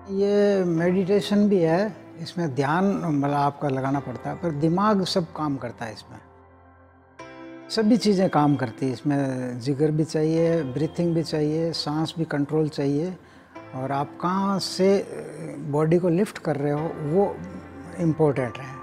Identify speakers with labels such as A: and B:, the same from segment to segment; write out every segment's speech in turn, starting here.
A: ये मेडिटेशन भी है, इसमें ध्यान मतलब आपका लगाना पड़ता है, पर दिमाग सब काम करता है इसमें। सभी चीज़ें काम करती हैं इसमें, जिगर भी चाहिए, ब्रीथिंग भी चाहिए, सांस भी कंट्रोल चाहिए, और आप कहाँ से बॉडी को लिफ्ट कर रहे हो वो इम्पोर्टेंट है।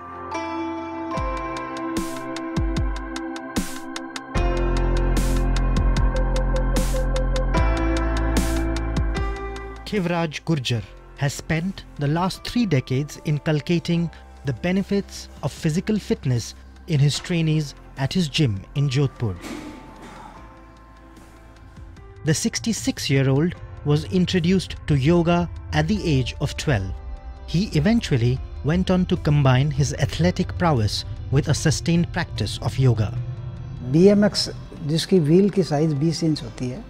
B: Shivraj Gurjar has spent the last 3 decades inculcating the benefits of physical fitness in his trainees at his gym in Jodhpur. The 66-year-old was introduced to yoga at the age of 12. He eventually went on to combine his athletic prowess with a sustained practice of yoga.
A: BMX जिसकी wheel की size 20 inch होती है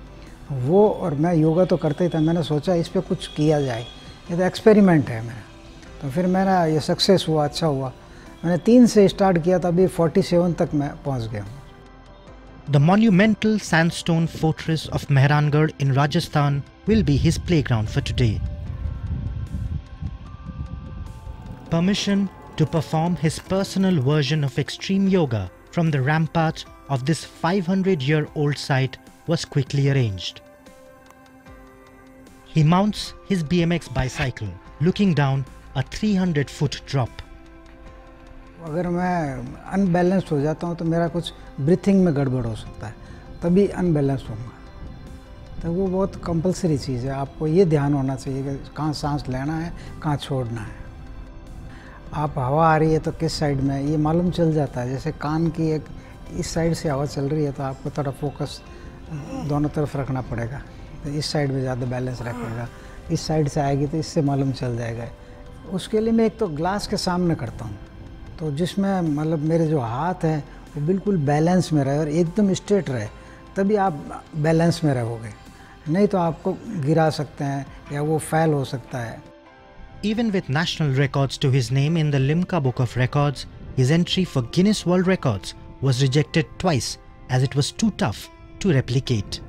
A: वो, और मैं योगा तो करता ही था, मैंने सोचा इस पे कुछ किया जाए, ये तो एक्सपेरिमेंट है मेरा। तो फिर मेरा ये सक्सेस हुआ, अच्छा हुआ। मैंने 3 से स्टार्ट किया था, अभी 47 तक मैं पहुंच गया हूँ।
B: The monumental sandstone fortress of Mehrangarh in Rajasthan will be his playground for today. Permission to perform his personal version of extreme yoga from the rampart of this 500-year-old site was quickly arranged. He mounts his BMX bicycle, looking down a 300-foot drop.
A: अगर मैं unbalanced हो जाता हूँ तो मेरा कुछ breathing में गड़बड़ हो सकता है, तभी अनबैलेंस्ड होऊंगा। तो वो बहुत कंपलसरी चीज़ है, आपको ये ध्यान होना चाहिए कि कहाँ सांस लेना है, कहाँ छोड़ना है। आप हवा आ रही है तो किस साइड में है ये मालूम चल जाता है। जैसे कान की एक इस साइड से हवा चल रही है तो आपको थोड़ा फोकस दोनों तरफ रखना पड़ेगा, तो इस साइड में ज़्यादा बैलेंस रखेगा, इस साइड से आएगी तो इससे मालूम चल जाएगा। उसके लिए मैं एक तो ग्लास के सामने करता हूँ, तो जिसमें मतलब मेरे जो हाथ हैं वो बिल्कुल बैलेंस में रहे और एकदम स्ट्रेट रहे, तभी आप बैलेंस में रहोगे, नहीं तो आपको गिरा सकते हैं या वो फेल हो सकता है।
B: Even with national records to his name in the Limca Book of Records, his entry for Guinness World Records was rejected twice as it was too tough to replicate.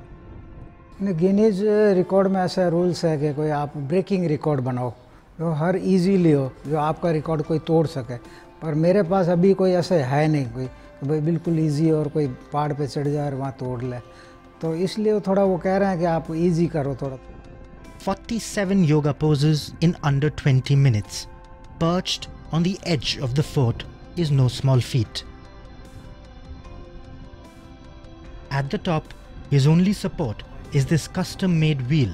A: Guinness record में ऐसा rules है कि कोई आप breaking record बनाओ जो हर easily हो, जो आपका रिकॉर्ड कोई तोड़ सके, पर मेरे पास अभी कोई ऐसा है नहीं कोई कि भाई बिल्कुल इजी और कोई पहाड़ पे चढ़ जाए और वहाँ तोड़ ले, तो इसलिए थोड़ा वो कह रहे हैं कि आप इजी करो थोड़ा।
B: 47 yoga poses in under 20 minutes, perched on the edge of the fort, is no small feat. At the top, his only support is this custom-made wheel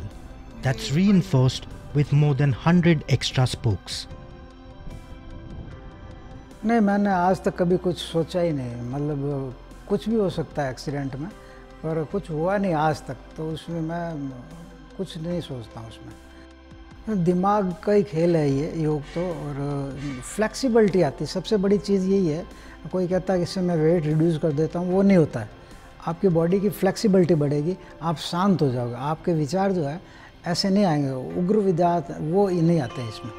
B: that's reinforced with more than 100 extra spokes.
A: नहीं, मैंने आज तक कभी कुछ सोचा ही नहीं, मतलब कुछ भी हो सकता है एक्सीडेंट में, पर कुछ हुआ नहीं आज तक, तो उसमें मैं कुछ नहीं सोचता हूँ उसमें। दिमाग का ही खेल है ये योग तो, और फ्लेक्सिबिलिटी आती है, सबसे बड़ी चीज़ यही है। कोई कहता है कि इससे मैं वेट रिड्यूस कर देता हूँ, वो नहीं होता है। आपकी बॉडी की फ्लेक्सिबिलिटी बढ़ेगी, आप शांत हो जाओगे, आपके विचार जो है ऐसे नहीं आएंगे, उग्र विचार वो नहीं आते हैं इसमें।